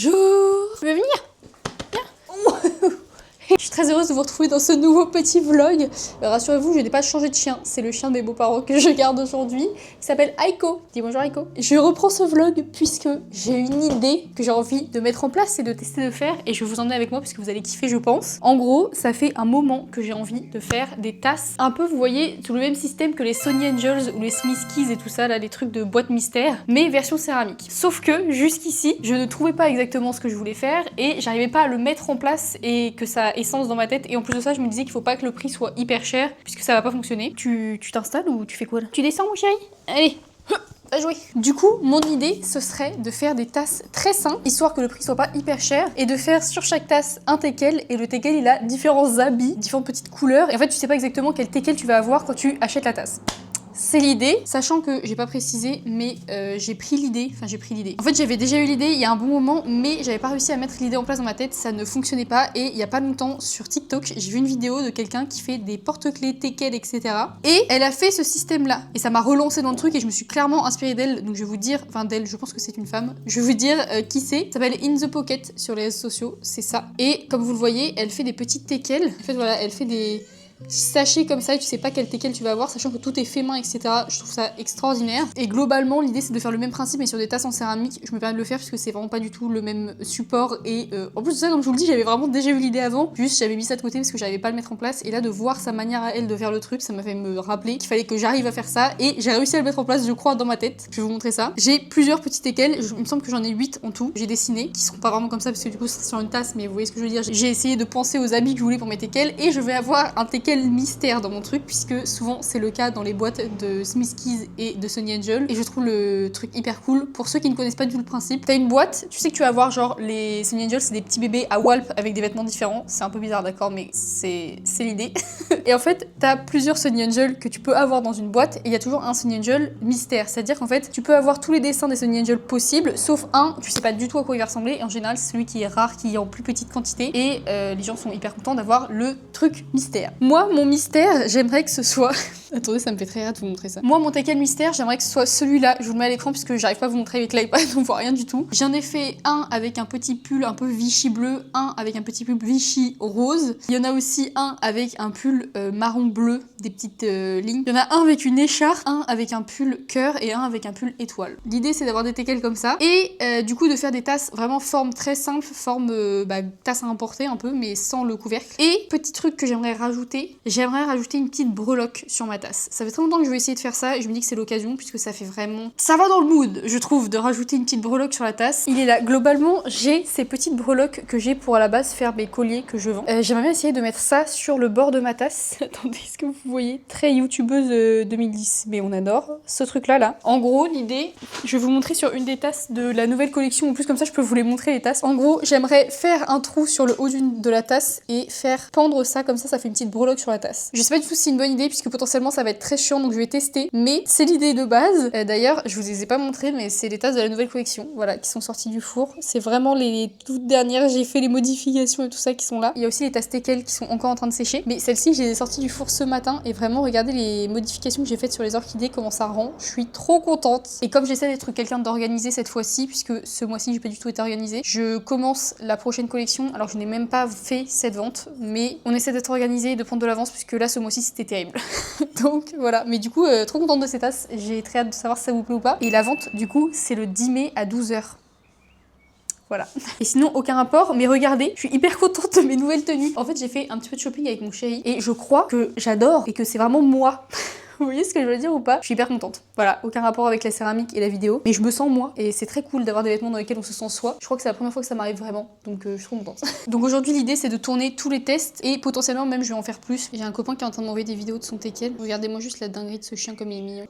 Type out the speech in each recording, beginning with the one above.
Bonjour. Tu veux venir? Viens. Je suis très heureuse de vous retrouver dans ce nouveau petit vlog. Rassurez-vous, je n'ai pas changé de chien. C'est le chien de mes beaux-parents que je garde aujourd'hui, qui s'appelle Aiko. Dis bonjour Aiko. Je reprends ce vlog puisque j'ai une idée que j'ai envie de mettre en place et de tester de faire. Et je vais vous emmener avec moi parce que vous allez kiffer, je pense. En gros, ça fait un moment que j'ai envie de faire des tasses. Un peu, vous voyez, sous le même système que les Sony Angels ou les Smiskies et tout ça, là, les trucs de boîte mystère, mais version céramique. Sauf que, jusqu'ici, je ne trouvais pas exactement ce que je voulais faire et j'arrivais pas à le mettre en place et que ça ait sens dans ma tête. Et en plus de ça, je me disais qu'il faut pas que le prix soit hyper cher puisque ça va pas fonctionner. Tu t'installes ou tu fais quoi là? Tu descends mon chéri? Allez, à jouer. Du coup, mon idée, ce serait de faire des tasses très simples, histoire que le prix soit pas hyper cher, et de faire sur chaque tasse un teckel, et le teckel, il a différents habits, différentes petites couleurs, et en fait, tu sais pas exactement quel teckel tu vas avoir quand tu achètes la tasse. C'est l'idée, sachant que j'ai pas précisé, mais j'ai pris l'idée. En fait, j'avais déjà eu l'idée il y a un bon moment, mais j'avais pas réussi à mettre l'idée en place dans ma tête, ça ne fonctionnait pas. Et il y a pas longtemps sur TikTok, j'ai vu une vidéo de quelqu'un qui fait des porte-clés, teckel, etc. Et elle a fait ce système-là. Et ça m'a relancé dans le truc et je me suis clairement inspirée d'elle. Donc je vais vous dire, enfin d'elle, je pense que c'est une femme. Je vais vous dire qui c'est. Ça s'appelle In The Pocket sur les réseaux sociaux, c'est ça. Et comme vous le voyez, elle fait des petits teckels. En fait, voilà, elle fait des sachets comme ça et tu sais pas quel teckel tu vas avoir, sachant que tout est fait main, etc. Je trouve ça extraordinaire. Et globalement, l'idée c'est de faire le même principe mais sur des tasses en céramique. Je me permets de le faire parce que c'est vraiment pas du tout le même support. Et en plus de ça, comme je vous le dis, j'avais vraiment déjà eu l'idée avant. Juste, j'avais mis ça de côté parce que j'arrivais pas à le mettre en place. Et là, de voir sa manière à elle de faire le truc, ça m'a fait me rappeler qu'il fallait que j'arrive à faire ça. Et j'ai réussi à le mettre en place, je crois, dans ma tête. Je vais vous montrer ça. J'ai plusieurs petits teckels. Il me semble que j'en ai 8 en tout. J'ai dessiné, qui seront pas vraiment comme ça parce que du coup, c'est sur une tasse. Mais vous voyez ce que je veux dire. J'ai essayé de penser aux habits que je voulais pour mes teckels. Et je vais avoir un teckel mystère dans mon truc puisque souvent c'est le cas dans les boîtes de Smiskies et de Sony Angel et je trouve le truc hyper cool. Pour ceux qui ne connaissent pas du tout le principe, t'as une boîte, tu sais que tu vas avoir genre les Sony Angel, c'est des petits bébés à Walp avec des vêtements différents, c'est un peu bizarre d'accord mais c'est l'idée. Et en fait t'as plusieurs Sony Angel que tu peux avoir dans une boîte et il y a toujours un Sony Angel mystère, c'est à dire qu'en fait tu peux avoir tous les dessins des Sony Angel possibles sauf un, tu sais pas du tout à quoi il va ressembler et en général c'est celui qui est rare, qui est en plus petite quantité et les gens sont hyper contents d'avoir le truc mystère. Moi mon mystère, j'aimerais que ce soit... Attendez, ça me fait très rire de vous montrer ça. Moi, mon teckel mystère, j'aimerais que ce soit celui-là. Je vous le mets à l'écran puisque j'arrive pas à vous montrer avec l'iPad, on voit rien du tout. J'en ai fait un avec un petit pull un peu Vichy bleu, un avec un petit pull Vichy rose. Il y en a aussi un avec un pull marron bleu, des petites lignes. Il y en a un avec une écharpe, un avec un pull cœur et un avec un pull étoile. L'idée, c'est d'avoir des teckels comme ça. Et du coup, de faire des tasses vraiment forme très simple, forme tasse à emporter un peu, mais sans le couvercle. Et petit truc que j'aimerais rajouter une petite breloque sur ma tasse. Ça fait très longtemps que je vais essayer de faire ça et je me dis que c'est l'occasion puisque ça fait vraiment... Ça va dans le mood, je trouve, de rajouter une petite breloque sur la tasse. Il est là. Globalement, j'ai ces petites breloques que j'ai pour à la base faire mes colliers que je vends. J'aimerais bien essayer de mettre ça sur le bord de ma tasse. Attendez, est-ce que vous voyez? Très youtubeuse 2010, mais on adore ce truc-là, là. En gros, l'idée, je vais vous montrer sur une des tasses de la nouvelle collection. En plus, comme ça, je peux vous les montrer, les tasses. En gros, j'aimerais faire un trou sur le haut de la tasse et faire pendre ça, comme ça fait une petite breloque sur la tasse. Je sais pas du tout si c'est une bonne idée puisque potentiellement ça va être très chiant donc je vais tester, mais c'est l'idée de base. D'ailleurs, je vous les ai pas montrées mais c'est les tasses de la nouvelle collection, voilà, qui sont sorties du four. C'est vraiment les toutes dernières, j'ai fait les modifications et tout ça qui sont là. Il y a aussi les tasses teckel qui sont encore en train de sécher, mais celles-ci je les ai sorties du four ce matin et vraiment regardez les modifications que j'ai faites sur les orchidées, comment ça rend. Je suis trop contente. Et comme j'essaie d'être quelqu'un d'organisé cette fois-ci, puisque ce mois-ci j'ai pas du tout été organisée, je commence la prochaine collection. Alors je n'ai même pas fait cette vente, mais on essaie d'être organisé et de prendre de l'avance puisque là ce mois-ci c'était terrible. Donc voilà, mais du coup trop contente de ces tasses, j'ai très hâte de savoir si ça vous plaît ou pas. Et la vente du coup c'est le 10 mai à 12h. Voilà. Et sinon, aucun rapport, mais regardez, je suis hyper contente de mes nouvelles tenues. En fait, j'ai fait un petit peu de shopping avec mon chéri et je crois que j'adore et que c'est vraiment moi. Vous voyez ce que je veux dire ou pas? Je suis hyper contente. Voilà, aucun rapport avec la céramique et la vidéo, mais je me sens moi et c'est très cool d'avoir des vêtements dans lesquels on se sent soi. Je crois que c'est la première fois que ça m'arrive vraiment, donc je suis trop contente. Donc aujourd'hui, l'idée c'est de tourner tous les tests et potentiellement même je vais en faire plus. J'ai un copain qui est en train de m'envoyer des vidéos de son teckel. Regardez-moi juste la dinguerie de ce chien comme il est mignon.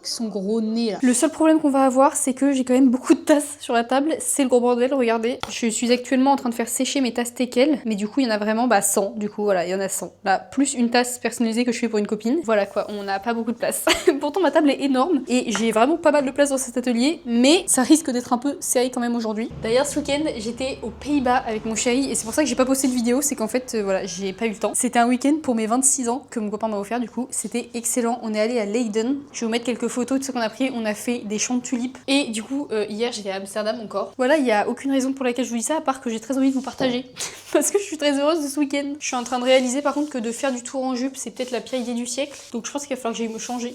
Son gros nez là. Le seul problème qu'on va avoir, c'est que j'ai quand même beaucoup de tasses sur la table. C'est le gros bordel, regardez. Je suis actuellement en train de faire sécher mes tasses teckel, mais du coup, il y en a vraiment 100. Du coup, voilà, il y en a 100. Là, plus une tasse personnalisée que je fais pour une copine. Voilà quoi, on n'a pas beaucoup de place. Pourtant, ma table est énorme et j'ai vraiment pas mal de place dans cet atelier, mais ça risque d'être un peu serré quand même aujourd'hui. D'ailleurs, ce week-end, j'étais aux Pays-Bas avec mon chéri et c'est pour ça que j'ai pas posté de vidéo. C'est qu'en fait, voilà, j'ai pas eu le temps. C'était un week-end pour mes 26 ans que mon copain m'a offert, du coup. C'était excellent. On est allé à Leiden. Je vais vous mettre quelques photos photos, tout ce qu'on a pris, on a fait des champs de tulipes. Et du coup, hier j'étais à Amsterdam encore. Voilà, il n'y a aucune raison pour laquelle je vous dis ça, à part que j'ai très envie de vous partager. Parce que je suis très heureuse de ce week-end. Je suis en train de réaliser par contre que de faire du tour en jupe, c'est peut-être la pire idée du siècle. Donc je pense qu'il va falloir que j'aille me changer.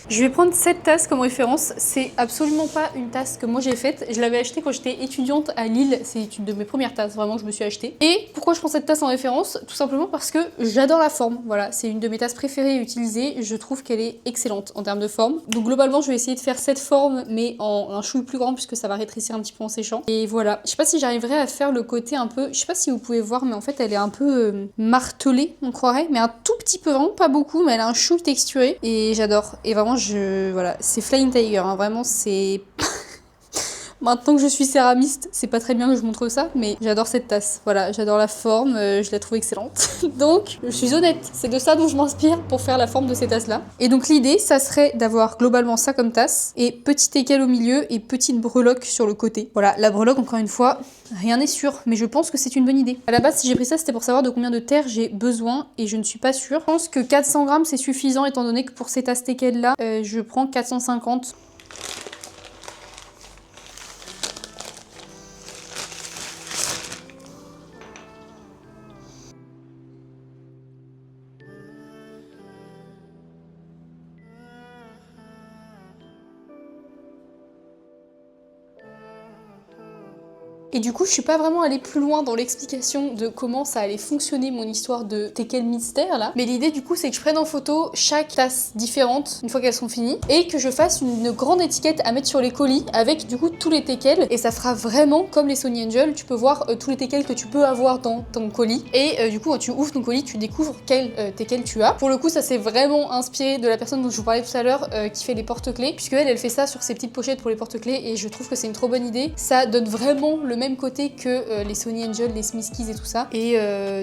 Je vais prendre cette tasse comme référence. C'est absolument pas une tasse que moi j'ai faite. Je l'avais achetée quand j'étais étudiante à Lille. C'est une de mes premières tasses vraiment que je me suis achetée. Et pourquoi je prends cette tasse en référence? Tout simplement parce que j'adore la forme. Voilà, c'est une de mes tasses préférées à utiliser. Je trouve qu'elle est excellente en termes de forme. Donc globalement, je vais essayer de faire cette forme, mais en un chouille plus grand puisque ça va rétrécir un petit peu en séchant. Et voilà, je sais pas si j'arriverai à faire le côté un peu, je sais pas si vous pouvez voir, mais en fait elle est un peu martelée, on croirait, mais un tout petit peu, vraiment pas beaucoup, mais elle a un chou texturé et j'adore. Et vraiment, voilà, c'est Flying Tiger, hein, vraiment c'est... Maintenant que je suis céramiste, c'est pas très bien que je montre ça, mais j'adore cette tasse. Voilà, j'adore la forme, je la trouve excellente. Donc, je suis honnête, c'est de ça dont je m'inspire pour faire la forme de ces tasses-là. Et donc l'idée, ça serait d'avoir globalement ça comme tasse, et petit équelle au milieu, et petite breloque sur le côté. Voilà, la breloque, encore une fois, rien n'est sûr, mais je pense que c'est une bonne idée. À la base, si j'ai pris ça, c'était pour savoir de combien de terre j'ai besoin, et je ne suis pas sûre. Je pense que 400 grammes, c'est suffisant, étant donné que pour ces tasses équelles-là, je prends 450. Et du coup, je suis pas vraiment allée plus loin dans l'explication de comment ça allait fonctionner mon histoire de teckel mystère là. Mais l'idée du coup, c'est que je prenne en photo chaque tasse différente une fois qu'elles sont finies et que je fasse une grande étiquette à mettre sur les colis avec du coup tous les teckels. Et ça fera vraiment comme les Sony Angel. Tu peux voir tous les teckels que tu peux avoir dans ton colis. Et du coup, quand tu ouvres ton colis, tu découvres quel teckel tu as. Pour le coup, ça s'est vraiment inspiré de la personne dont je vous parlais tout à l'heure qui fait les porte-clés. Puisque elle fait ça sur ses petites pochettes pour les porte-clés. Et je trouve que c'est une trop bonne idée. Ça donne vraiment le même côté que les Sony Angel, les Smiskies et tout ça. Et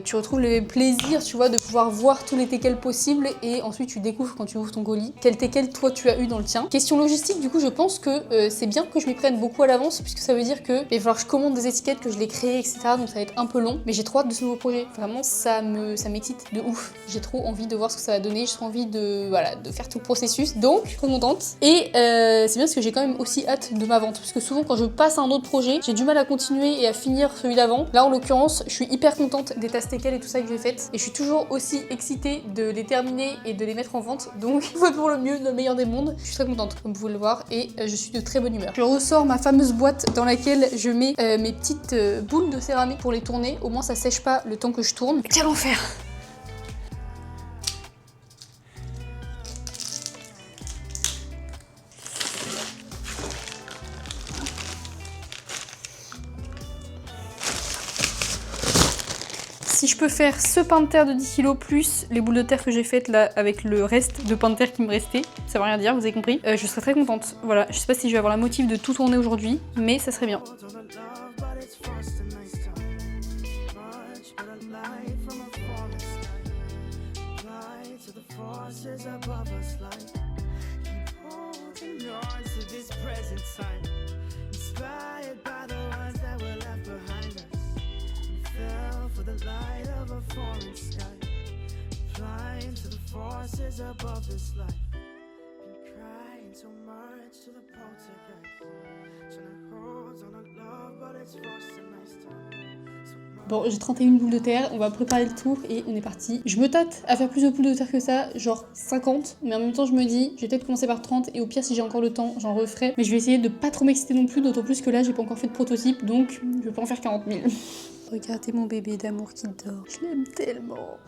tu retrouves le même plaisir, tu vois, de pouvoir voir tous les teckels possibles et ensuite tu découvres quand tu ouvres ton colis quel teckel toi tu as eu dans le tien. Question logistique, du coup, je pense que c'est bien que je m'y prenne beaucoup à l'avance puisque ça veut dire que il va falloir que je commande des étiquettes, que je les crée, etc. Donc ça va être un peu long, mais j'ai trop hâte de ce nouveau projet. Vraiment, ça m'excite de ouf. J'ai trop envie de voir ce que ça va donner, j'ai trop envie de, voilà, de faire tout le processus. Donc, je suis trop contente. Et c'est bien parce que j'ai quand même aussi hâte de ma vente parce que souvent quand je passe à un autre projet, j'ai du mal à continuer et à finir celui d'avant. Là en l'occurrence, je suis hyper contente des tasses teckels et tout ça que j'ai faites et je suis toujours aussi excitée de les terminer et de les mettre en vente. Donc pour le mieux, dans le meilleur des mondes, je suis très contente comme vous pouvez le voir et je suis de très bonne humeur. Je ressors ma fameuse boîte dans laquelle je mets mes petites boules de céramique pour les tourner. Au moins ça sèche pas le temps que je tourne. Quel enfer! Si je peux faire ce pain de terre de 10 kg plus les boules de terre que j'ai faites là avec le reste de pain de terre qui me restait, ça veut rien dire, vous avez compris, je serais très contente. Voilà, je sais pas si je vais avoir la motive de tout tourner aujourd'hui, mais ça serait bien. Forces above this life, been crying so much to the poltergeist, trying to hold on to love, but it's forced a nice time. Bon, j'ai 31 boules de terre, on va préparer le tour et on est parti. Je me tâte à faire plus de boules de terre que ça, genre 50, mais en même temps je me dis, je vais peut-être commencer par 30 et au pire si j'ai encore le temps, j'en referai. Mais je vais essayer de pas trop m'exciter non plus, d'autant plus que là j'ai pas encore fait de prototype, donc je vais pas en faire 40 000. Regardez mon bébé d'amour qui dort, je l'aime tellement.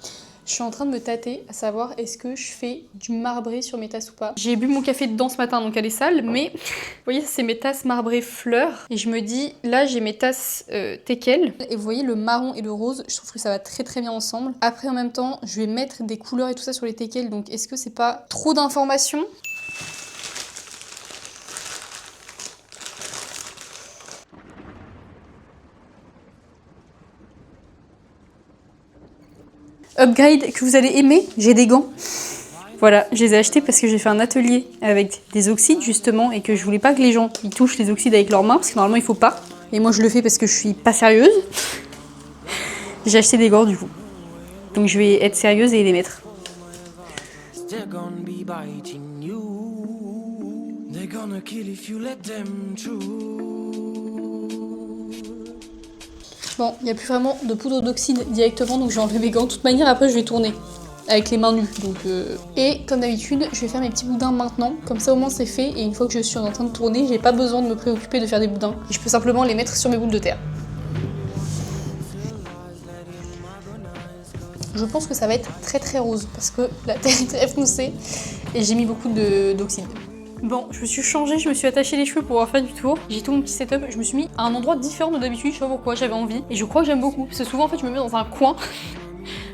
Je suis en train de me tâter à savoir est-ce que je fais du marbré sur mes tasses ou pas. J'ai bu mon café dedans ce matin donc elle est sale, mais vous voyez c'est mes tasses marbrées fleurs et je me dis là j'ai mes tasses teckel et vous voyez le marron et le rose, je trouve que ça va très très bien ensemble. Après en même temps je vais mettre des couleurs et tout ça sur les teckel donc est-ce que c'est pas trop d'informations? Upgrade que vous allez aimer, j'ai des gants. Voilà, je les ai achetés parce que j'ai fait un atelier avec des oxydes justement et que je voulais pas que les gens ils touchent les oxydes avec leurs mains parce que normalement il faut pas. Et moi je le fais parce que je suis pas sérieuse. J'ai acheté des gants du coup. Donc je vais être sérieuse et les mettre. gonna kill if you let them choose. Bon, il n'y a plus vraiment de poudre d'oxyde directement, donc je vais enlever mes gants. De toute manière, après, je vais tourner avec les mains nues. Et comme d'habitude, je vais faire mes petits boudins maintenant. Comme ça, au moins, c'est fait. Et une fois que je suis en train de tourner, j'ai pas besoin de me préoccuper de faire des boudins. Je peux simplement les mettre sur mes boules de terre. Je pense que ça va être très très rose parce que la terre est très foncée et j'ai mis beaucoup d'oxyde. Bon, je me suis changée, je me suis attachée les cheveux pour pouvoir faire du tour. J'ai tout mon petit setup, je me suis mis à un endroit différent de d'habitude, je sais pas pourquoi, j'avais envie. Et je crois que j'aime beaucoup, parce que souvent en fait je me mets dans un coin,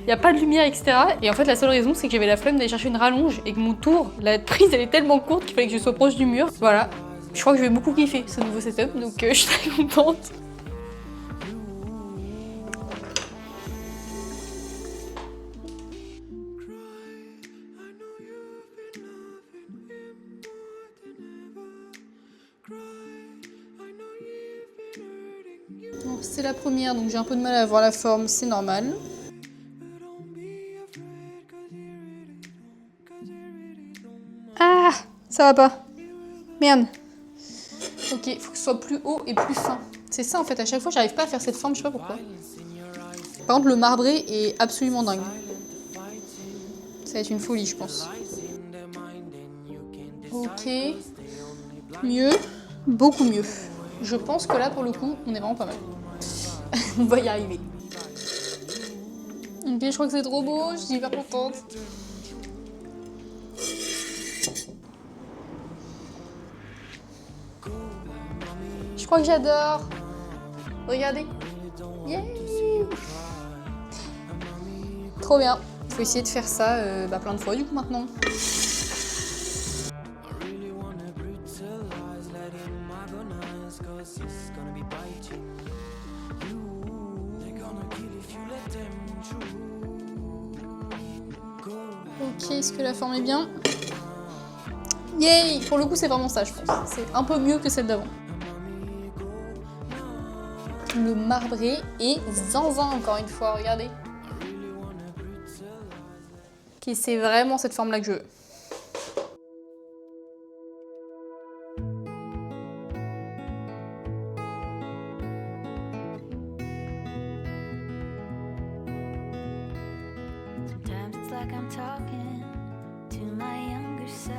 il n'y a pas de lumière, etc. Et en fait la seule raison c'est que j'avais la flemme d'aller chercher une rallonge et que mon tour, la prise elle est tellement courte qu'il fallait que je sois proche du mur. Voilà, je crois que je vais beaucoup kiffer ce nouveau setup, donc je suis très contente. Bon, c'est la première, donc j'ai un peu de mal à voir la forme, c'est normal. Ah, ça va pas. Merde. Ok, faut que ce soit plus haut et plus fin. C'est ça en fait, à chaque fois j'arrive pas à faire cette forme, je sais pas pourquoi. Par contre le marbré est absolument dingue. Ça va être une folie je pense. Ok. Mieux. Beaucoup mieux. Je pense que là pour le coup on est vraiment pas mal. On va y arriver. Ok, je crois que c'est trop beau, je suis hyper contente. Je crois que j'adore. Regardez. Yeah. Trop bien. Faut essayer de faire ça plein de fois du coup maintenant. Ok, est-ce que la forme est bien? Yay! Pour le coup, c'est vraiment ça, je pense. C'est un peu mieux que celle d'avant. Le marbré est zinzin, encore une fois, regardez. Ok, c'est vraiment cette forme-là que je veux. I'm talking to my younger self,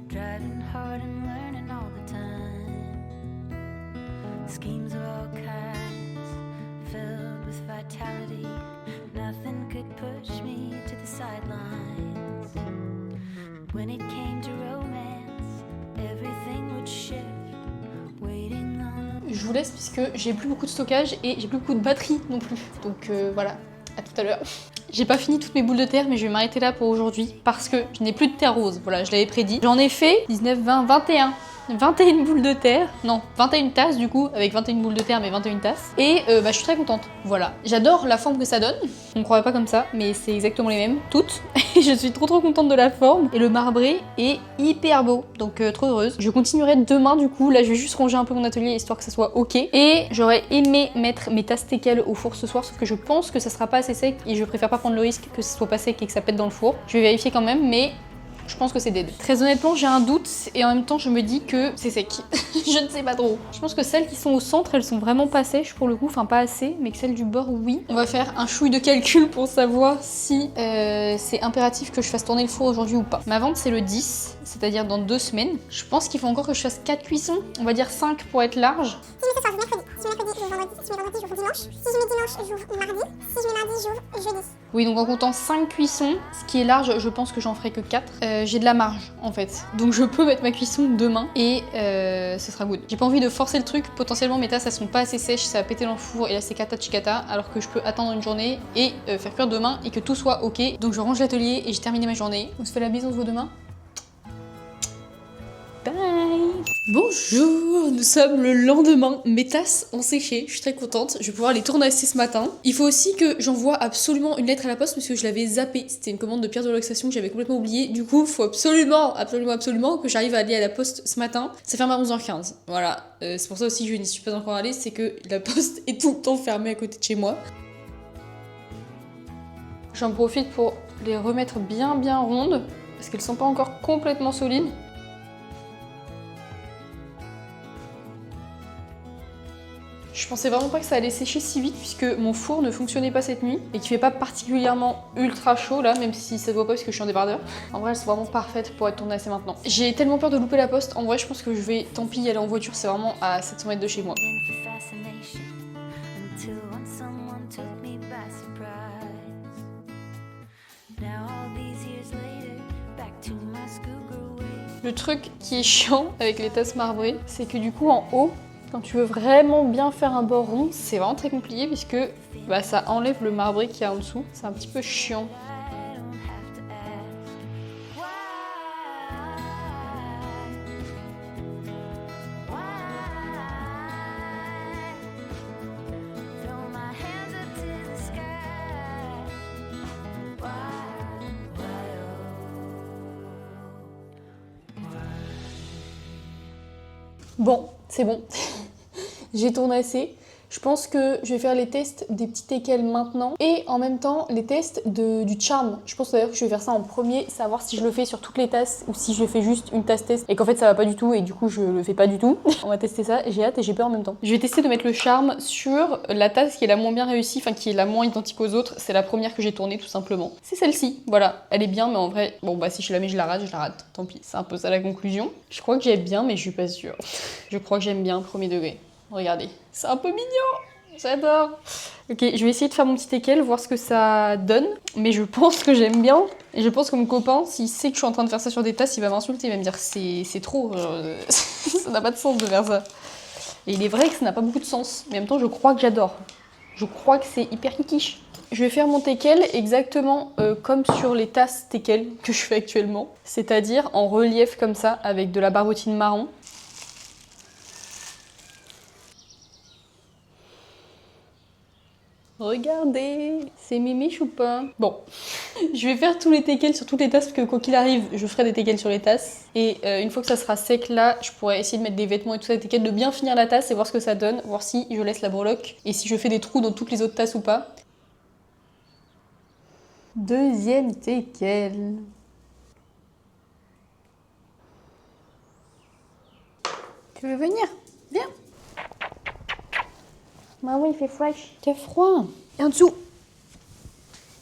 driving hard and learning all the time. Schemes of all kinds, filled with vitality. Nothing could push me to the sidelines. When it came to romance, everything would shift. Waiting on. Je vous laisse puisque j'ai plus beaucoup de stockage et j'ai plus beaucoup de batterie non plus. Donc voilà, à tout à l'heure. J'ai pas fini toutes mes boules de terre, mais je vais m'arrêter là pour aujourd'hui parce que je n'ai plus de terre rose. Voilà, je l'avais prédit. J'en ai fait 19, 20, 21. 21 boules de terre, non, 21 tasses du coup, avec 21 boules de terre mais 21 tasses. Et je suis très contente, voilà. J'adore la forme que ça donne, on ne croirait pas comme ça, mais c'est exactement les mêmes, toutes. Et je suis trop contente de la forme. Et le marbré est hyper beau, donc trop heureuse. Je continuerai demain du coup, là je vais juste ranger un peu mon atelier histoire que ça soit ok. Et j'aurais aimé mettre mes tasses teckel au four ce soir, sauf que je pense que ça sera pas assez sec et je préfère pas prendre le risque que ce soit pas sec et que ça pète dans le four. Je vais vérifier quand même, mais je pense que c'est dead. Très honnêtement, j'ai un doute et en même temps, je me dis que c'est sec. Je ne sais pas trop. Je pense que celles qui sont au centre, elles sont vraiment pas sèches pour le coup, enfin pas assez, mais que celles du bord, oui. On va faire un chouille de calcul pour savoir si c'est impératif que je fasse tourner le four aujourd'hui ou pas. Ma vente, c'est le 10, c'est-à-dire dans 2 semaines. Je pense qu'il faut encore que je fasse 4 cuissons, on va dire 5 pour être large. Si je mets ce soir, j'ouvre mercredi. Si je mets mercredi, si je mets vendredi, j'ouvre dimanche. Si je mets dimanche, j'ouvre mardi. Si je mets mardi, j'ouvre jeudi. Oui, donc en comptant 5 cuissons, ce qui est large, je pense que j'en ferai que 4. J'ai de la marge en fait. Donc je peux mettre ma cuisson demain et ce sera good. J'ai pas envie de forcer le truc, potentiellement mes tasses elles sont pas assez sèches, ça va péter dans le four et là c'est cata chicata, alors que je peux attendre une journée et faire cuire demain et que tout soit ok. Donc je range l'atelier et j'ai terminé ma journée. On se fait la bise, on se voit demain. Bye. Bonjour, nous sommes le lendemain, mes tasses ont séché, je suis très contente, je vais pouvoir les tournasser ce matin. Il faut aussi que j'envoie absolument une lettre à la poste parce que je l'avais zappée, c'était une commande de pierre de relaxation que j'avais complètement oubliée, du coup il faut absolument que j'arrive à aller à la poste ce matin. Ça ferme à 11h15, voilà, c'est pour ça aussi que je n'y suis pas encore allée, c'est que la poste est tout le temps fermée à côté de chez moi. J'en profite pour les remettre bien rondes parce qu'elles sont pas encore complètement solides. Je pensais vraiment pas que ça allait sécher si vite puisque mon four ne fonctionnait pas cette nuit et qu'il fait pas particulièrement ultra chaud là, même si ça se voit pas parce que je suis en débardeur. En vrai, elles sont vraiment parfaites pour être tournassées maintenant. J'ai tellement peur de louper la poste. En vrai, je pense que je vais tant pis y aller en voiture. C'est vraiment à 700 mètres de chez moi. Le truc qui est chiant avec les tasses marbrées, c'est que du coup en haut, quand tu veux vraiment bien faire un bord rond, c'est vraiment très compliqué puisque bah, ça enlève le marbré qu'il y a en dessous. C'est un petit peu chiant. Bon, c'est bon. J'ai tourné assez. Je pense que je vais faire les tests des petits teckels maintenant et en même temps les tests du charm. Je pense d'ailleurs que je vais faire ça en premier, savoir si je le fais sur toutes les tasses ou si je fais juste une tasse test et qu'en fait ça va pas du tout et du coup je le fais pas du tout. On va tester ça, j'ai hâte et j'ai peur en même temps. Je vais tester de mettre le charm sur la tasse qui est la moins bien réussie, enfin qui est la moins identique aux autres. C'est la première que j'ai tournée tout simplement. C'est celle-ci, voilà. Elle est bien mais en vrai, bon bah si je la mets je la rate, tant pis. C'est un peu ça la conclusion. Je crois que j'aime bien mais je suis pas sûre. Je crois que j'aime bien premier degré. Regardez, c'est un peu mignon, j'adore. Ok, je vais essayer de faire mon petit teckel, voir ce que ça donne. Mais je pense que j'aime bien. Et je pense que mon copain, s'il sait que je suis en train de faire ça sur des tasses, il va m'insulter, il va me dire c'est trop, ça n'a pas de sens de faire ça. Et il est vrai que ça n'a pas beaucoup de sens, mais en même temps je crois que j'adore. Je crois que c'est hyper kikiche. Je vais faire mon teckel exactement comme sur les tasses teckel que je fais actuellement. C'est-à-dire en relief comme ça, avec de la barbotine marron. Regardez, c'est mémiche ou pas? Bon, je vais faire tous les teckels sur toutes les tasses parce que quoi qu'il arrive, je ferai des teckels sur les tasses. Et une fois que ça sera sec là, je pourrais essayer de mettre des vêtements et tout ça, des teckels, de bien finir la tasse et voir ce que ça donne, voir si je laisse la breloque et si je fais des trous dans toutes les autres tasses ou pas. Deuxième teckel. Tu veux venir? Viens. Bah oui, il fait fraîche. T'as froid. Et en dessous.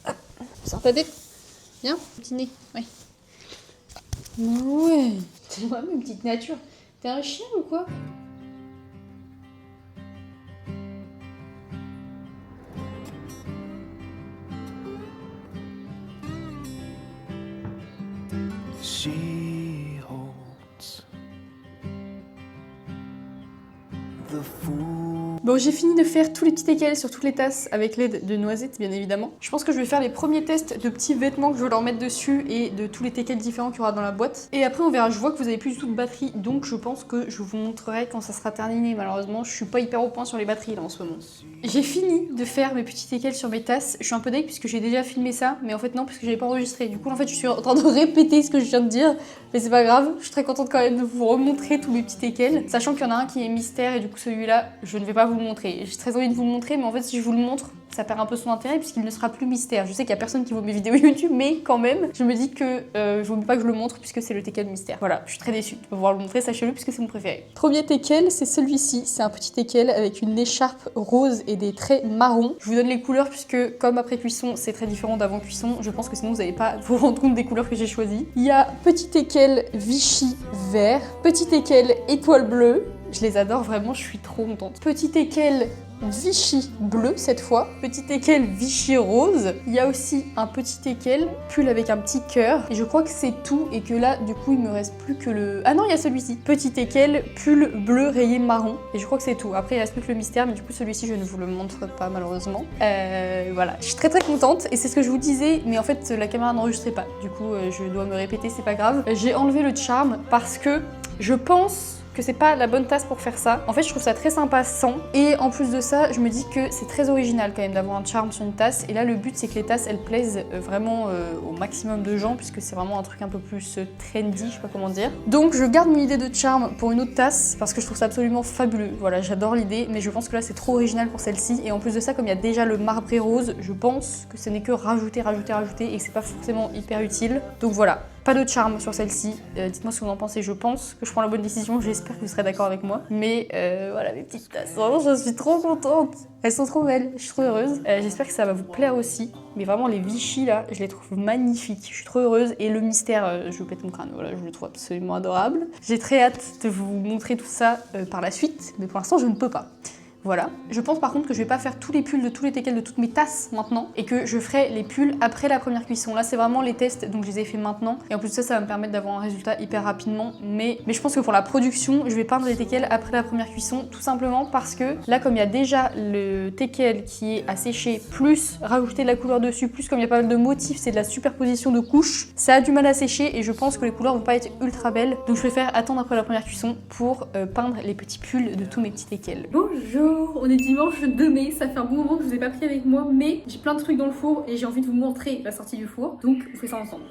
Hop. Sors ta tête. Viens, petit nez. Oui. Ouais. C'est vraiment une petite nature. T'es un chien ou quoi? She holds the fool. Bon, j'ai fini de faire tous les petits teckels sur toutes les tasses avec l'aide de noisettes, bien évidemment. Je pense que je vais faire les premiers tests de petits vêtements que je vais leur mettre dessus et de tous les teckels différents qu'il y aura dans la boîte. Et après, on verra. Je vois que vous avez plus du tout de batterie, donc je pense que je vous montrerai quand ça sera terminé. Malheureusement, je suis pas hyper au point sur les batteries là en ce moment. J'ai fini de faire mes petits teckels sur mes tasses. Je suis un peu deg puisque j'ai déjà filmé ça, mais en fait non, parce que j'avais pas enregistré. Du coup, en fait, je suis en train de répéter ce que je viens de dire, mais c'est pas grave. Je suis très contente quand même de vous remontrer tous mes petits teckels, sachant qu'il y en a un qui est mystère et du coup celui-là, je ne vais pas vous le montrer. J'ai très envie de vous le montrer, mais en fait, si je vous le montre, ça perd un peu son intérêt puisqu'il ne sera plus mystère. Je sais qu'il y a personne qui voit mes vidéos YouTube, mais quand même, je me dis que je ne veux pas que je le montre puisque c'est le teckel mystère. Voilà, je suis très déçue de pouvoir le montrer, sachez-le, puisque c'est mon préféré. Premier teckel, c'est celui-ci. C'est un petit teckel avec une écharpe rose et des traits marrons. Je vous donne les couleurs puisque, comme après cuisson, c'est très différent d'avant cuisson. Je pense que sinon, vous n'allez pas vous rendre compte des couleurs que j'ai choisies. Il y a petit teckel Vichy vert, petit teckel étoile bleue. Je les adore vraiment, je suis trop contente. Petit teckel Vichy bleu cette fois, petit teckel Vichy rose. Il y a aussi un petit teckel pull avec un petit cœur. Et je crois que c'est tout et que là, du coup, il me reste plus que le... Ah non, il y a celui-ci. Petit teckel pull bleu rayé marron. Et je crois que c'est tout. Après, il reste plus que le mystère, mais du coup, celui-ci, je ne vous le montre pas malheureusement. Voilà, je suis très contente et c'est ce que je vous disais, mais en fait, la caméra n'enregistrait pas. Du coup, je dois me répéter, c'est pas grave. J'ai enlevé le charm parce que je pense que c'est pas la bonne tasse pour faire ça. En fait, je trouve ça très sympa sans. Et en plus de ça, je me dis que c'est très original quand même d'avoir un charm sur une tasse. Et là, le but, c'est que les tasses, elles plaisent vraiment au maximum de gens, puisque c'est vraiment un truc un peu plus trendy, je sais pas comment dire. Donc, je garde mon idée de charm pour une autre tasse, parce que je trouve ça absolument fabuleux. Voilà, j'adore l'idée, mais je pense que là, c'est trop original pour celle-ci. Et en plus de ça, comme il y a déjà le marbré rose, je pense que ce n'est que rajouter, et que c'est pas forcément hyper utile. Donc voilà. Pas de charme sur celle-ci. Dites-moi ce que vous en pensez. Je pense que je prends la bonne décision. J'espère que vous serez d'accord avec moi. Mais voilà mes petites tasses. Vraiment, je suis trop contente. Elles sont trop belles. Je suis trop heureuse. J'espère que ça va vous plaire aussi. Mais vraiment, les Vichy là, je les trouve magnifiques. Je suis trop heureuse. Et le mystère, je vous pète mon crâne. Voilà, je le trouve absolument adorable. J'ai très hâte de vous montrer tout ça par la suite. Mais pour l'instant, je ne peux pas. Voilà. Je pense par contre que je vais pas faire tous les pulls de tous les teckels de toutes mes tasses maintenant et que je ferai les pulls après la première cuisson. Là c'est vraiment les tests donc je les ai fait maintenant et en plus de ça ça va me permettre d'avoir un résultat hyper rapidement mais je pense que pour la production je vais peindre les teckels après la première cuisson tout simplement parce que là comme il y a déjà le teckel qui est à sécher plus rajouter de la couleur dessus plus comme il y a pas mal de motifs c'est de la superposition de couches ça a du mal à sécher et je pense que les couleurs vont pas être ultra belles donc je préfère attendre après la première cuisson pour peindre les petits pulls de tous mes petits teckels. Bonjour, on est dimanche 2 mai, ça fait un bon moment que je vous ai pas pris avec moi, mais j'ai plein de trucs dans le four et j'ai envie de vous montrer la sortie du four, donc on fait ça ensemble.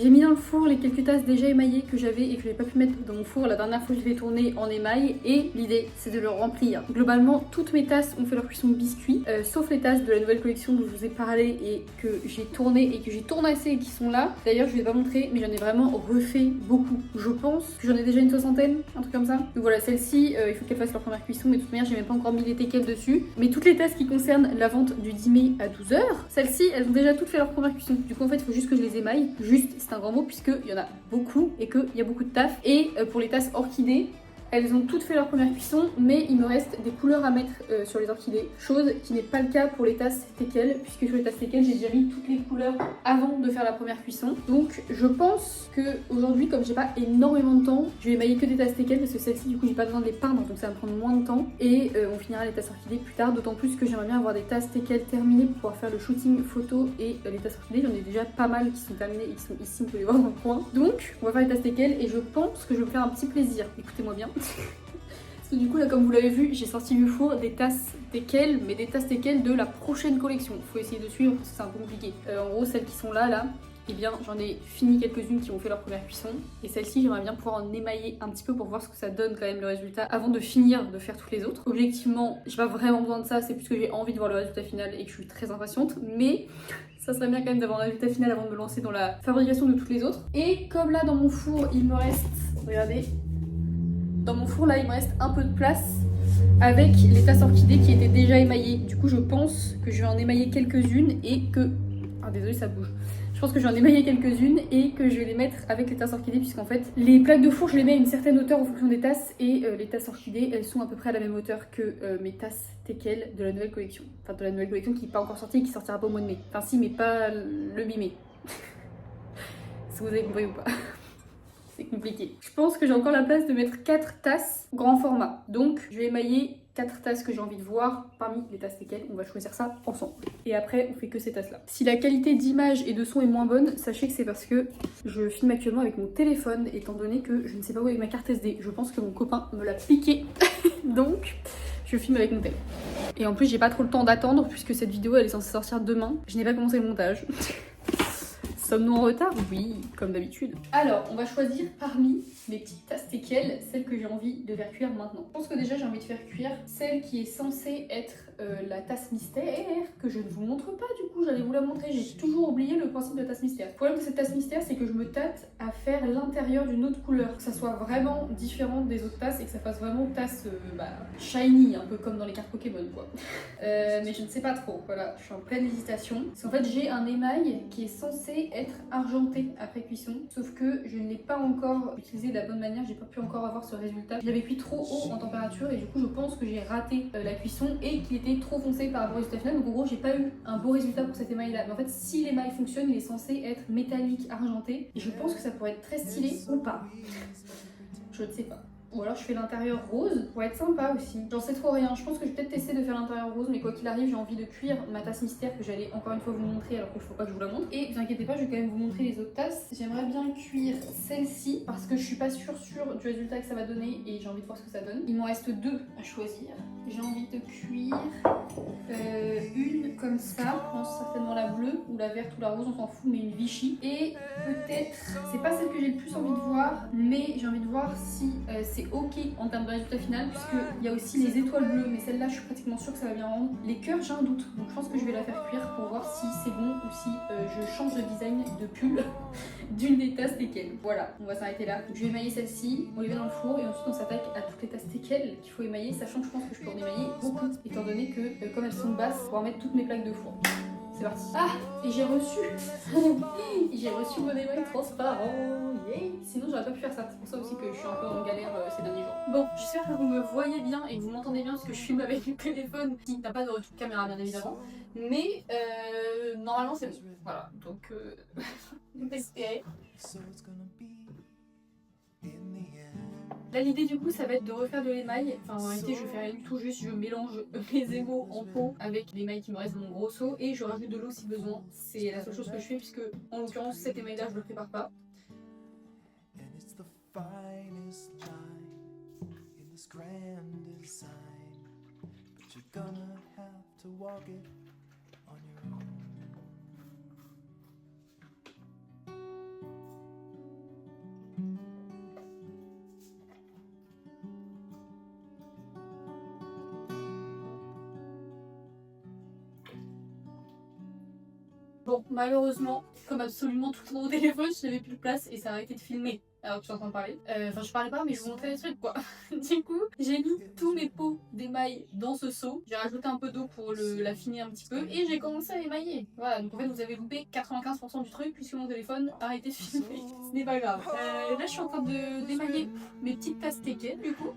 J'ai mis dans le four les quelques tasses déjà émaillées que j'avais et que j'avais pas pu mettre dans mon four la dernière fois que je l'ai tourné en émail et l'idée c'est de le remplir. Globalement toutes mes tasses ont fait leur cuisson biscuit sauf les tasses de la nouvelle collection dont je vous ai parlé et que j'ai tourné et que j'ai tournassé et qui sont là. D'ailleurs je vous ai pas montré mais j'en ai vraiment refait beaucoup. Je pense que j'en ai déjà une 60aine, un truc comme ça. Donc voilà celle-ci il faut qu'elle fasse leur première cuisson mais de toute manière j'ai même pas encore mis les teckels dessus. Mais toutes les tasses qui concernent la vente du 10 mai à 12h, celles-ci elles ont déjà toutes fait leur première cuisson. Du coup en fait il faut juste que je les émaille. Juste c'est un grand mot puisqu'il y en a beaucoup et qu'il y a beaucoup de taf. Et pour les tasses orchidées, elles ont toutes fait leur première cuisson, mais il me reste des couleurs à mettre sur les orchidées, chose qui n'est pas le cas pour les tasses teckels, puisque sur les tasses teckels, j'ai déjà mis toutes les couleurs avant de faire la première cuisson. Donc je pense que aujourd'hui, comme j'ai pas énormément de temps, je vais émailler que des tasses teckels, parce que celles-ci, du coup, j'ai pas besoin de les peindre, donc ça va me prendre moins de temps. Et on finira les tasses orchidées plus tard, d'autant plus que j'aimerais bien avoir des tasses teckels terminées pour pouvoir faire le shooting photo et les tasses orchidées. J'en ai déjà pas mal qui sont terminées et qui sont ici, vous pouvez les voir dans le coin. Donc on va faire les tasses teckels et je pense que je vais me faire un petit plaisir. Écoutez-moi bien. Parce que du coup là comme vous l'avez vu j'ai sorti du four des tasses teckels mais des tasses teckels de la prochaine collection. Faut essayer de suivre parce que c'est un peu compliqué. En gros celles qui sont là eh bien j'en ai fini quelques-unes qui ont fait leur première cuisson et celle-ci j'aimerais bien pouvoir en émailler un petit peu pour voir ce que ça donne quand même le résultat avant de finir de faire toutes les autres. Objectivement j'ai pas vraiment besoin de ça, c'est plus que j'ai envie de voir le résultat final et que je suis très impatiente mais ça serait bien quand même d'avoir un résultat final avant de me lancer dans la fabrication de toutes les autres. Et comme là dans mon four il me reste, regardez, dans mon four là il me reste un peu de place avec les tasses orchidées qui étaient déjà émaillées. Du coup je pense que je vais en émailler quelques-unes et que... Ah désolé ça bouge. Je pense que je vais en émailler quelques-unes et que je vais les mettre avec les tasses orchidées puisqu'en fait les plaques de four je les mets à une certaine hauteur en fonction des tasses et les tasses orchidées elles sont à peu près à la même hauteur que mes tasses teckels de la nouvelle collection. Enfin de la nouvelle collection qui n'est pas encore sortie et qui sortira pas au mois de mai. Enfin si mais pas le mi-mai. Si vous avez compris ou pas. C'est compliqué. Je pense que j'ai encore la place de mettre 4 tasses grand format. Donc je vais émailler 4 tasses que j'ai envie de voir parmi les tasses teckels. On va choisir ça ensemble. Et après on fait que ces tasses là. Si la qualité d'image et de son est moins bonne, sachez que c'est parce que je filme actuellement avec mon téléphone étant donné que je ne sais pas où avec ma carte SD. Je pense que mon copain me l'a piqué. Donc je filme avec mon téléphone. Et en plus j'ai pas trop le temps d'attendre puisque cette vidéo elle est censée sortir demain. Je n'ai pas commencé le montage. Sommes-nous en retard? Oui, comme d'habitude. Alors, on va choisir parmi mes petites tasses teckels, celle que j'ai envie de faire cuire maintenant. Je pense que déjà j'ai envie de faire cuire celle qui est censée être la tasse mystère que je ne vous montre pas du coup, j'allais vous la montrer, j'ai toujours oublié le principe de tasse mystère. Le problème de cette tasse mystère, c'est que je me tâte à faire l'intérieur d'une autre couleur, que ça soit vraiment différent des autres tasses et que ça fasse vraiment tasse shiny, un peu comme dans les cartes Pokémon quoi. Mais je ne sais pas trop, voilà, je suis en pleine hésitation. Parce qu'en fait j'ai un émail qui est censé être argenté après cuisson, sauf que je ne l'ai pas encore utilisé de la bonne manière, j'ai pas pu encore avoir ce résultat. Je l'avais cuit trop haut en température et du coup je pense que j'ai raté la cuisson et qu'il était trop foncé par rapport au résultat final. Donc en gros j'ai pas eu un beau résultat pour cet émail là. Mais en fait si l'émail fonctionne, il est censé être métallique argenté et je pense que ça pourrait être très stylé ou pas. Je ne sais pas. Ou alors je fais l'intérieur rose pour être sympa aussi. J'en sais trop rien. Je pense que je vais peut-être tester de faire l'intérieur rose, mais quoi qu'il arrive, j'ai envie de cuire ma tasse mystère que j'allais encore une fois vous montrer alors qu'il faut pas que je vous la montre. Et ne vous inquiétez pas, je vais quand même vous montrer les autres tasses. J'aimerais bien cuire celle-ci parce que je suis pas sûre du résultat que ça va donner et j'ai envie de voir ce que ça donne. Il m'en reste deux à choisir. J'ai envie de cuire une comme ça, je pense certainement la bleue ou la verte ou la rose, on s'en fout, mais une Vichy. Et peut-être, c'est pas celle que j'ai le plus envie de voir, mais j'ai envie de voir si c'est ok en termes de résultat final, puisqu'il y a aussi les étoiles bleues, mais celle-là je suis pratiquement sûre que ça va bien rendre. Les cœurs, j'ai un doute, donc je pense que je vais la faire cuire pour voir si c'est bon ou si je change de design de pull d'une des tasses teckels. Voilà, on va s'arrêter là. Donc je vais émailler celle-ci, on les met dans le four et ensuite on s'attaque à toutes les tasses teckels qu'il faut émailler, sachant que je pense que je peux en émailler beaucoup, étant donné que comme elles sont basses, on va pouvoir mettre toutes mes plaques de four. C'est parti. Ah, et j'ai reçu mon émail transparent. Yay. Sinon j'aurais pas pu faire ça. C'est pour ça aussi que je suis un peu en galère ces derniers jours. Bon, j'espère que vous me voyez bien et que vous m'entendez bien parce que je filme avec le téléphone qui n'a pas de retour de caméra bien évidemment. Mais normalement c'est bon. Voilà, donc on va espérer. Là l'idée du coup ça va être de refaire de l'émail, enfin en réalité je fais rien du tout, juste je mélange mes émaux en pot avec l'émail qui me reste dans mon gros seau et je rajoute de l'eau si besoin. C'est la seule chose que je fais puisque en l'occurrence cet émail là je le prépare pas. Bon, malheureusement, comme absolument tout mon téléphone, je n'avais plus de place et ça a arrêté de filmer alors que je suis en train de parler. Enfin, je parlais pas, mais je vous montrais des trucs quoi. Du coup, j'ai mis tous mes pots d'émail dans ce seau. J'ai rajouté un peu d'eau pour l'affiner un petit peu et j'ai commencé à émailler. Voilà, donc en fait, vous avez loupé 95% du truc puisque mon téléphone a arrêté de filmer. Ce n'est pas grave. Là, je suis en train d'émailler mes petites tasses teckels du coup.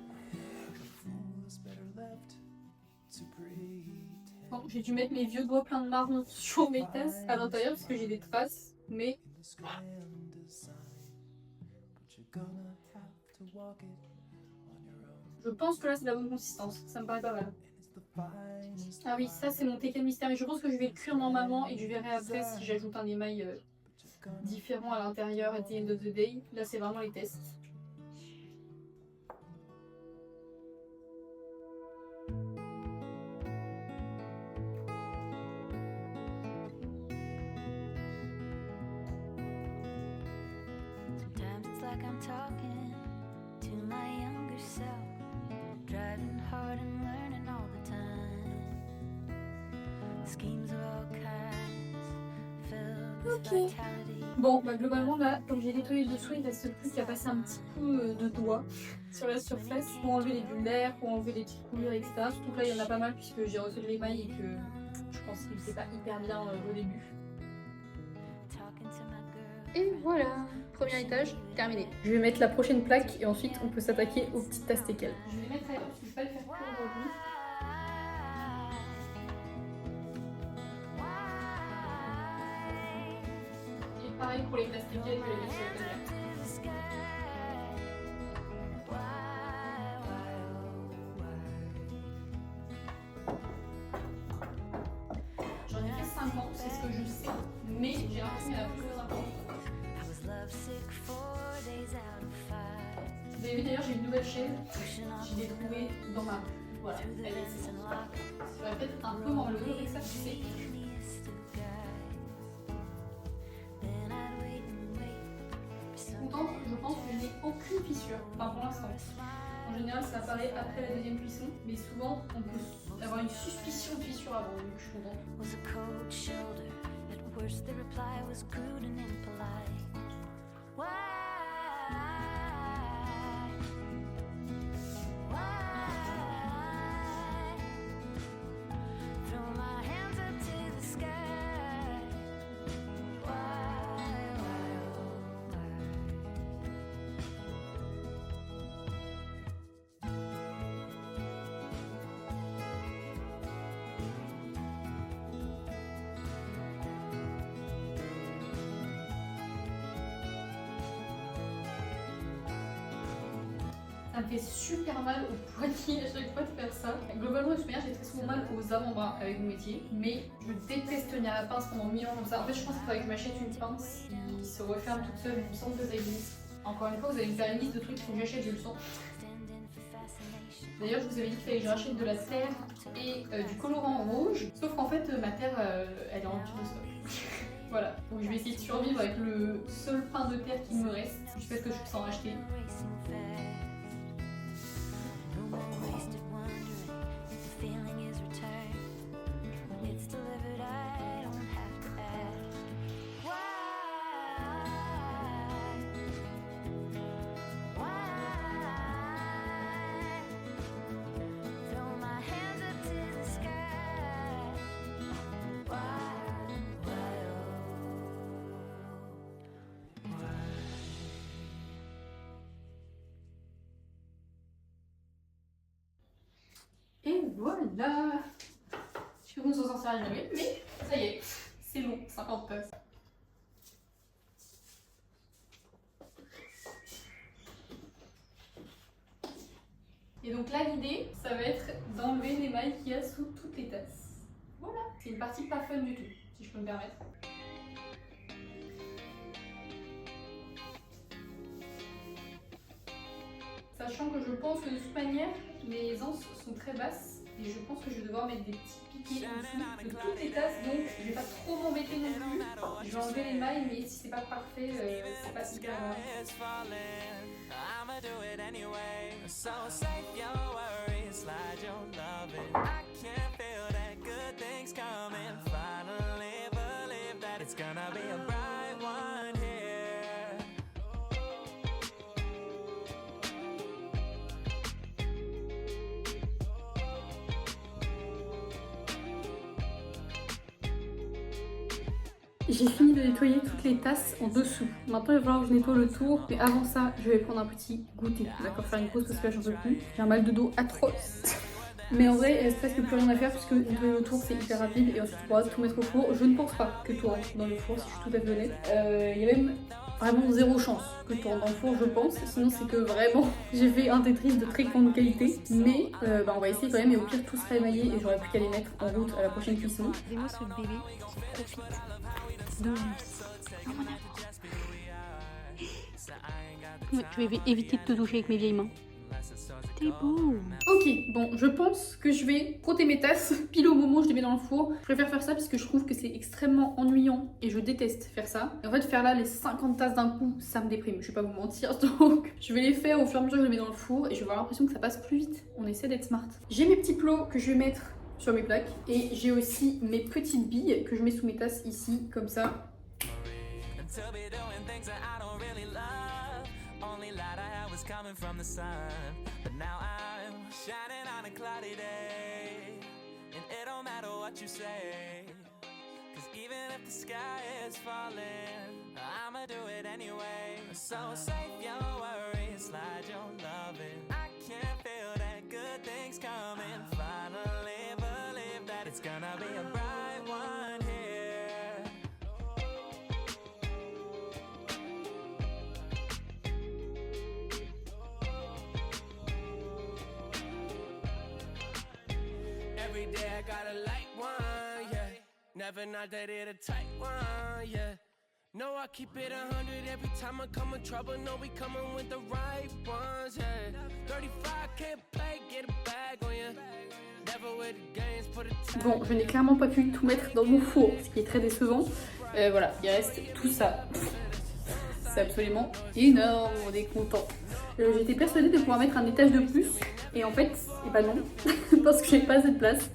Bon, j'ai dû mettre mes vieux doigts pleins de marron sur mes tasses à l'intérieur parce que j'ai des traces, mais... Je pense que là c'est la bonne consistance, ça me paraît pas mal. Ah oui, ça c'est mon teckel mystère et je pense que je vais le cuire normalement et je verrai après si j'ajoute un émail différent à l'intérieur at the end of the day. Là c'est vraiment les tests. Like I'm talking to my younger self, driving hard and learning all the time. Schemes of all kinds, filled with vitality. Bon, bah globalement là, comme j'ai nettoyé le dessous, il reste plus qu'à passer un petit coup de doigt sur la surface pour enlever les bulles d'air, pour enlever les petites coulures, etc. Surtout que là, il y en a pas mal puisque j'ai reçu de l'émail et que je pense qu'il n'était pas hyper bien au début. Et voilà, premier étage terminé. Je vais mettre la prochaine plaque et ensuite on peut s'attaquer aux petites tasses teckels. Je vais les mettre ailleurs parce que je vais pas les faire cuire aujourd'hui. Et pareil pour les tasses teckels, je vais les mettre sur le table. J'en ai fait 50, c'est ce que je sais, mais j'ai l'impression qu'il y en a plus important. Vous avez vu d'ailleurs, j'ai une nouvelle chaîne, je l'ai trouvée dans ma rue. Voilà, elle est excellente. Ça va peut-être un peu m'enlever avec ça, tu sais. suis contente, je pense que je n'ai aucune fissure, enfin pour l'instant. En général ça apparaît après la deuxième cuisson, mais souvent on peut avoir une suspicion de fissure avant, donc je suis contente. Was a cold shoulder. At worst, the reply was crude and impolite. Why? Throw my hands up to the sky. Why? Ça me fait super mal au poignet à chaque fois de faire ça. Globalement, de toute manière, j'ai très souvent mal aux avant-bras avec mon métier, mais je déteste tenir la pince pendant 1000 ans comme ça. En fait, je pense qu'il faudrait que je m'achète une pince qui se referme toute seule, il me semble que ça existe. Encore une fois, vous allez me faire une liste de trucs qu'il faut que j'achète, je le sens. D'ailleurs, je vous avais dit qu'il fallait que je rachète de la terre et du colorant rouge, sauf qu'en fait, ma terre, elle est en rupture de stock. Voilà, donc je vais essayer de survivre avec le seul pain de terre qui me reste, jusqu'à ce que je puisse en racheter. Et voilà! Je sais que vous ne s'en sortirez jamais, mais ça y est, c'est long, 50 tasses. Et donc là, l'idée, ça va être d'enlever l'émail qu'il y a sous toutes les tasses. Voilà, c'est une partie pas fun du tout, si je peux me permettre. Sachant que je pense que de toute manière, les anses sont très basses et je pense que je vais devoir mettre des petits piquets en dessous de toutes les tasses, donc je vais pas trop m'embêter non plus. Je vais enlever l'émail, mais si c'est pas parfait, c'est pas hyper grave. J'ai fini de nettoyer toutes les tasses en dessous. Maintenant, il va falloir que je nettoie le tour. Mais avant ça, je vais prendre un petit goûter. D'accord, faire une pause parce que là, j'en peux plus. J'ai un mal de dos atroce. Mais en vrai, il reste presque plus rien à faire puisque nettoyer le tour, c'est hyper rapide. Et ensuite, tu pourras tout mettre au four. Je ne pense pas que tout rentre dans le four, si je suis tout à fait honnête. Il y a même vraiment zéro chance que tout rentre dans le four, je pense. Sinon, c'est que vraiment, j'ai fait un Tetris de très grande qualité. Mais on va essayer quand même. Et au pire, tout sera émaillé et j'aurai plus qu'à les mettre en route à la prochaine cuisson. Dis-moi ce bébé qui profite de lui. À mon amour. Ouais, je vais éviter de te toucher avec mes vieilles mains. T'es beau. Ok, bon, je pense que je vais frotter mes tasses pile au moment où je les mets dans le four. Je préfère faire ça parce que je trouve que c'est extrêmement ennuyant et je déteste faire ça. Et en fait, faire là les 50 tasses d'un coup, ça me déprime, je vais pas vous mentir. Donc, je vais les faire au fur et à mesure que je les mets dans le four et je vais avoir l'impression que ça passe plus vite. On essaie d'être smart. J'ai mes petits plots que je vais mettre sur mes plaques et j'ai aussi mes petites billes que je mets sous mes tasses ici, comme ça. Only light I had was coming from the sun, but now I'm shining on a cloudy day, and it don't matter what you say, 'cause even if the sky is falling, I'ma do it anyway. So save your worries, slide your loving. I can feel that good things coming. Finally believe that it's gonna be a bright one here. Every day I got a light one, yeah. Never not dated a tight one, yeah. No, I keep it 100 every time I come in trouble. No, we coming with the right ones, yeah. 35 can't play, get a bag on ya. Never with the games, put a tag. Bon, je n'ai clairement pas pu tout mettre dans mon four, ce qui est très décevant. Voilà, il reste tout ça. c'est absolument énorme, on est content. J'étais persuadée de pouvoir mettre un étage de plus, et en fait, et bah non, parce que j'ai pas assez de place.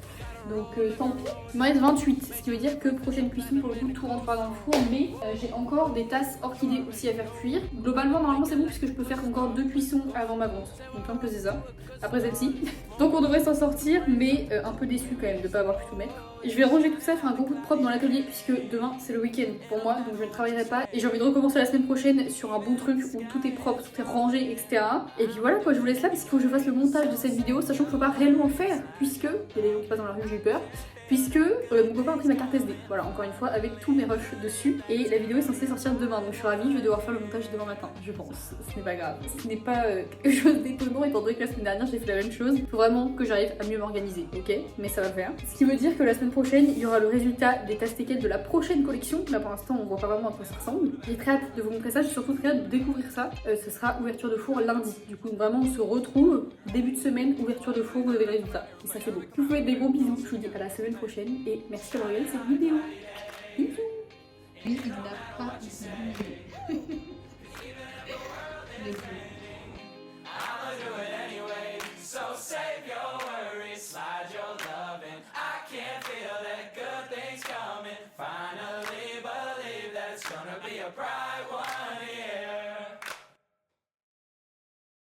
Donc tant pis. Il m'en reste 28, ce qui veut dire que prochaine cuisson, pour le coup, tout rentrera dans le four. Mais j'ai encore des tasses orchidées aussi à faire cuire. Globalement, normalement, c'est bon puisque je peux faire encore 2 cuissons avant ma vente. Donc un peu c'est ça. Après celle-ci. Donc on devrait s'en sortir, mais un peu déçu quand même de pas avoir pu tout mettre. Je vais ranger tout ça, faire un gros coup de propre dans l'atelier puisque demain c'est le week-end pour moi, donc je ne travaillerai pas. Et j'ai envie de recommencer la semaine prochaine sur un bon truc où tout est propre, tout est rangé, etc. Et puis voilà quoi, je vous laisse là parce qu'il faut que je fasse le montage de cette vidéo, sachant que je peux pas réellement faire puisque il y a des gens qui passent dans la rue, j'ai eu peur. Puisque mon copain a pris ma carte SD, voilà, encore une fois, avec tous mes rushs dessus. Et la vidéo est censée sortir demain, donc je suis ravie, je vais devoir faire le montage demain matin, je pense. Ce n'est pas grave, ce n'est pas quelque chose d'étonnant, étant donné que la semaine dernière j'ai fait la même chose. Il faut vraiment que j'arrive à mieux m'organiser, ok? Mais ça va faire. Ce qui veut dire que la semaine prochaine, il y aura le résultat des tastes-tequels de la prochaine collection. Là pour l'instant, on voit pas vraiment à quoi ça ressemble. J'ai très hâte de vous montrer ça, j'ai surtout très hâte de découvrir ça. Ce sera ouverture de four lundi. Du coup, vraiment, on se retrouve début de semaine, ouverture de four, vous avez le résultat. Et ça, c'est beau. Je vous fais des gros bisous, je vous dis à la semaine prochaine et merci d'avoir regardé cette vidéo. Bisous. Lui, il n'a pas bougé. Finally believe that it's gonna be a bright one.